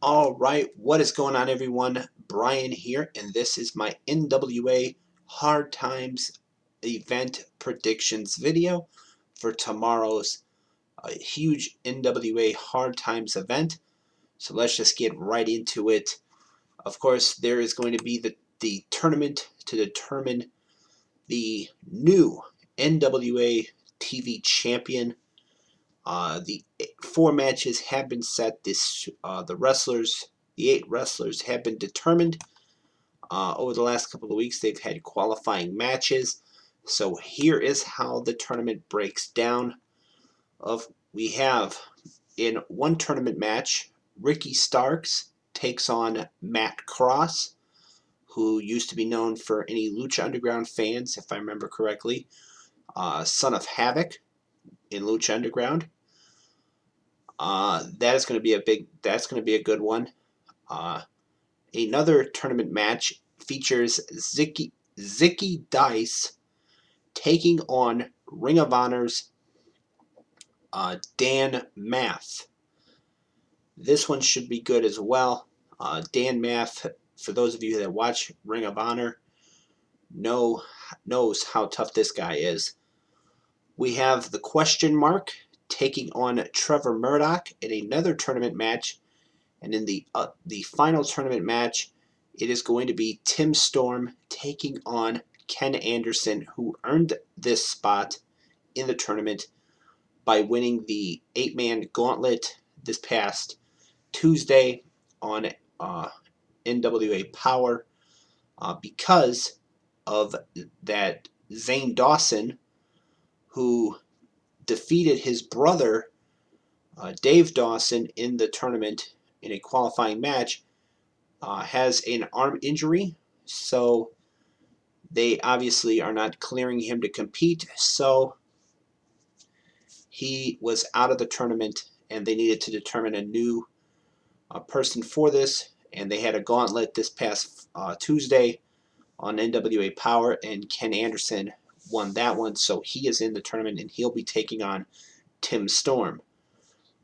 All right, what is going on, everyone? Brian here, and this is my NWA Hard Times event predictions video for tomorrow's huge NWA Hard Times event. So let's just get right into it. Of course, there is going to be the tournament to determine the new NWA TV champion. The 4 matches have been set. The 8 wrestlers have been determined. Over the last couple of weeks, they've had qualifying matches. So here is how the tournament breaks down. We have in one tournament match, Ricky Starks takes on Matt Cross, who used to be known for any Lucha Underground fans, if I remember correctly. Son of Havoc in Lucha Underground. That's going to be a good one. Another tournament match features Zicky Dice taking on Ring of Honor's Dan Math. This one should be good as well. Dan Math, for those of you that watch Ring of Honor, knows how tough this guy is. We have the Question Mark taking on Trevor Murdoch in another tournament match. And in the final tournament match, it is going to be Tim Storm taking on Ken Anderson, who earned this spot in the tournament by winning the 8-man gauntlet this past Tuesday on NWA Power because of that Zane Dawson, who defeated his brother Dave Dawson in the tournament in a qualifying match, has an arm injury, so they obviously are not clearing him to compete, so he was out of the tournament, and they needed to determine a new person for this, and they had a gauntlet this past Tuesday on NWA Power, and Ken Anderson won that one, so he is in the tournament, and he'll be taking on Tim Storm.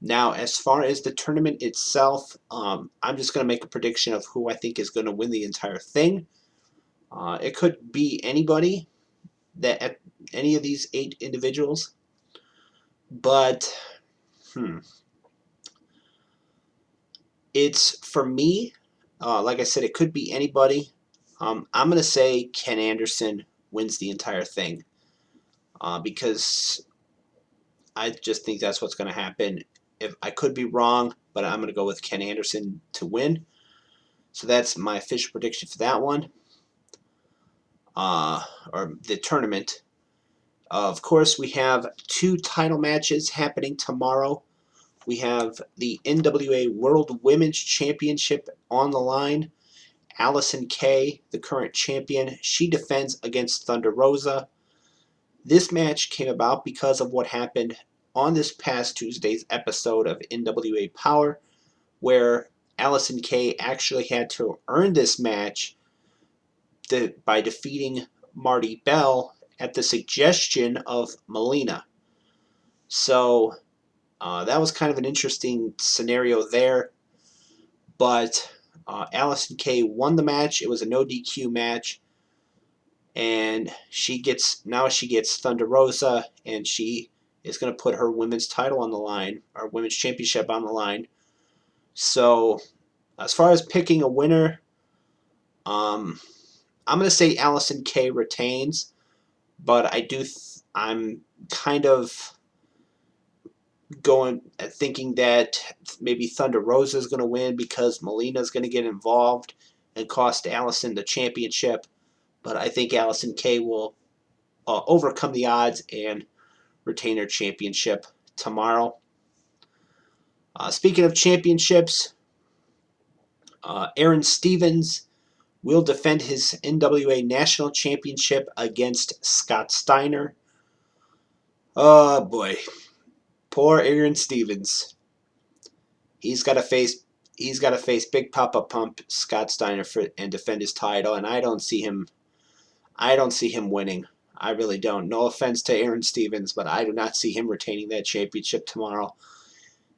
Now, as far as the tournament itself, I'm just going to make a prediction of who I think is going to win the entire thing. It could be anybody, any of these 8 individuals, but it's, for me, like I said, it could be anybody. I'm going to say Ken Anderson wins the entire thing because I just think that's what's going to happen. If I could be wrong, but I'm going to go with Ken Anderson to win. So that's my official prediction for that one, or the tournament. Of course, we have 2 title matches happening tomorrow. We have the NWA World Women's Championship on the line. Allison Kay, the current champion, she defends against Thunder Rosa. This match came about because of what happened on this past Tuesday's episode of NWA Power, where Allison Kay actually had to earn this match by defeating Marty Bell at the suggestion of Melina. So that was kind of an interesting scenario there, but Allison Kay won the match. It was a no DQ match, and she gets Thunder Rosa, and she is going to put her women's title on the line, or women's championship on the line. So as far as picking a winner, I'm going to say Allison Kay retains, but I'm kind of thinking that maybe Thunder Rosa is going to win because Melina is going to get involved and cost Allison the championship. But I think Allison Kay will overcome the odds and retain her championship tomorrow. Speaking of championships, Aaron Stevens will defend his NWA National Championship against Scott Steiner. Oh boy, poor Aaron Stevens. He's got to face Big Papa Pump Scott Steiner and defend his title, and I don't see him winning. I really don't. No offense to Aaron Stevens, but I do not see him retaining that championship tomorrow.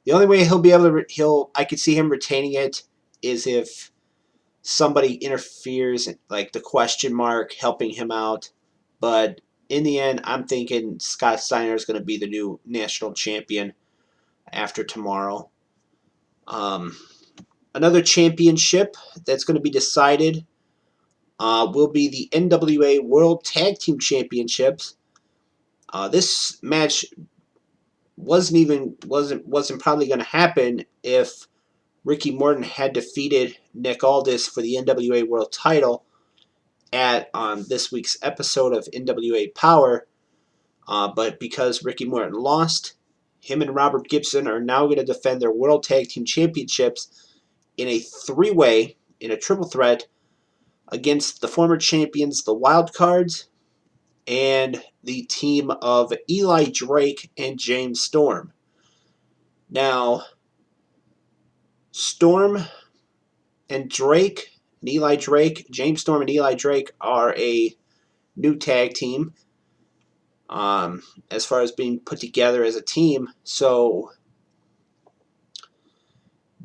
The only way he'll be able to I could see him retaining it is if somebody interferes, like the question mark helping him out. But in the end, I'm thinking Scott Steiner is going to be the new national champion after tomorrow. Another championship that's going to be decided will be the NWA World Tag Team Championships. This match wasn't probably going to happen if Ricky Morton had defeated Nick Aldis for the NWA World Title at this week's episode of NWA Power. But because Ricky Morton lost, him and Robert Gibson are now going to defend their World Tag Team Championships in a three-way, in a triple threat, against the former champions, the Wild Cards, and the team of Eli Drake and James Storm. Now, Storm and Drake, and Eli Drake, James Storm and Eli Drake are a new tag team as far as being put together as a team. So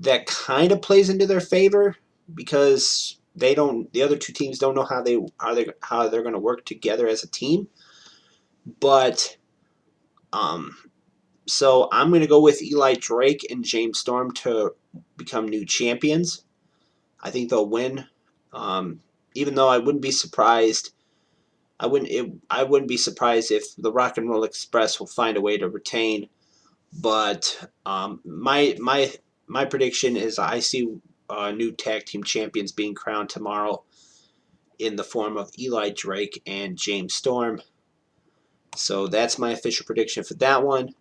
that kind of plays into their favor because the other two teams don't know how they're going to work together as a team. But so I'm going to go with Eli Drake and James Storm to become new champions. I think they'll win. Even though I wouldn't be surprised. I wouldn't be surprised if the Rock and Roll Express will find a way to retain. But my prediction is I see new tag team champions being crowned tomorrow in the form of Eli Drake and James Storm. So that's my official prediction for that one.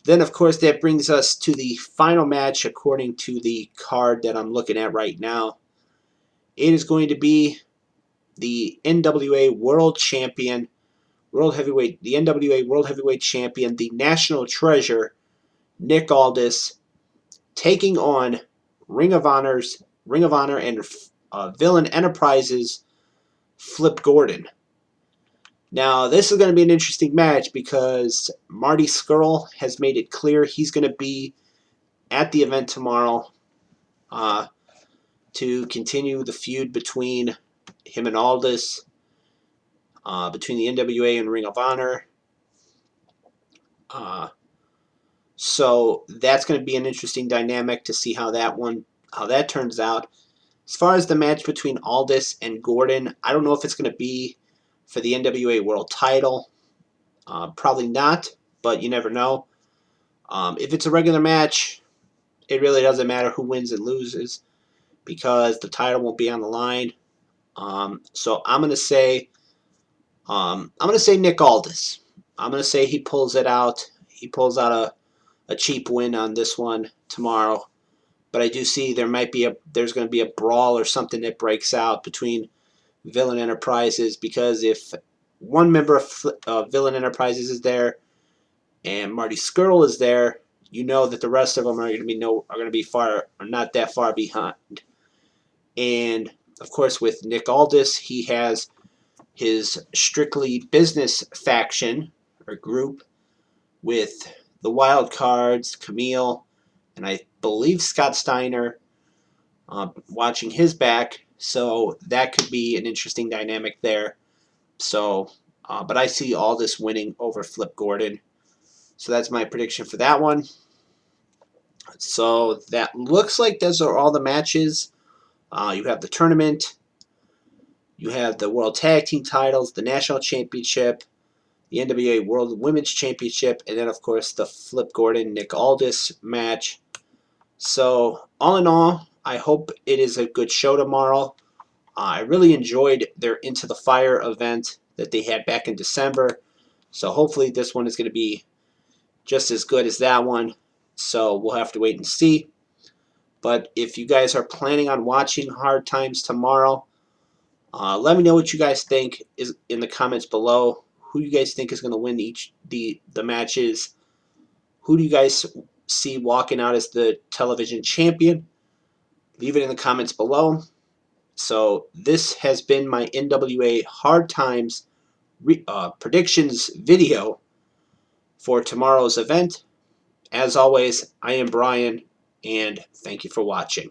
Then, of course, that brings us to the final match according to the card that I'm looking at right now. It is going to be the NWA World Champion, the NWA World Heavyweight Champion, the National Treasure, Nick Aldis, taking on Ring of Honor and Villain Enterprises, Flip Gordon. Now, this is going to be an interesting match because Marty Scurll has made it clear he's going to be at the event tomorrow to continue the feud between him and Aldis, between the NWA and Ring of Honor. So that's going to be an interesting dynamic to see how that turns out. As far as the match between Aldis and Gordon, I don't know if it's going to be for the NWA World Title. Probably not, but you never know. If it's a regular match, it really doesn't matter who wins and loses because the title won't be on the line. So I'm going to say Nick Aldis. I'm going to say he pulls it out. He pulls out a cheap win on this one tomorrow. But I do see there's going to be a brawl or something that breaks out between Villain Enterprises, because if one member of Villain Enterprises is there and Marty Scurll is there, you know that the rest of them are going to be not that far behind. And of course, with Nick Aldis, he has his Strictly Business faction or group with the Wild Cards, Camille, and I believe Scott Steiner watching his back. So that could be an interesting dynamic there. So, but I see Aldis winning over Flip Gordon. So that's my prediction for that one. So that looks like those are all the matches. You have the tournament. You have the World Tag Team titles, the National Championship, the NWA World Women's Championship, and then, of course, the Flip Gordon-Nick Aldis match. So, all in all, I hope it is a good show tomorrow. I really enjoyed their Into the Fire event that they had back in December. So, hopefully, this one is going to be just as good as that one. So, we'll have to wait and see. But if you guys are planning on watching Hard Times tomorrow, let me know what you guys think in the comments below. Who you guys think is going to win the matches? Who do you guys see walking out as the television champion? Leave it in the comments below. So this has been my NWA Hard Times predictions video for tomorrow's event. As always, I am Brian, and thank you for watching.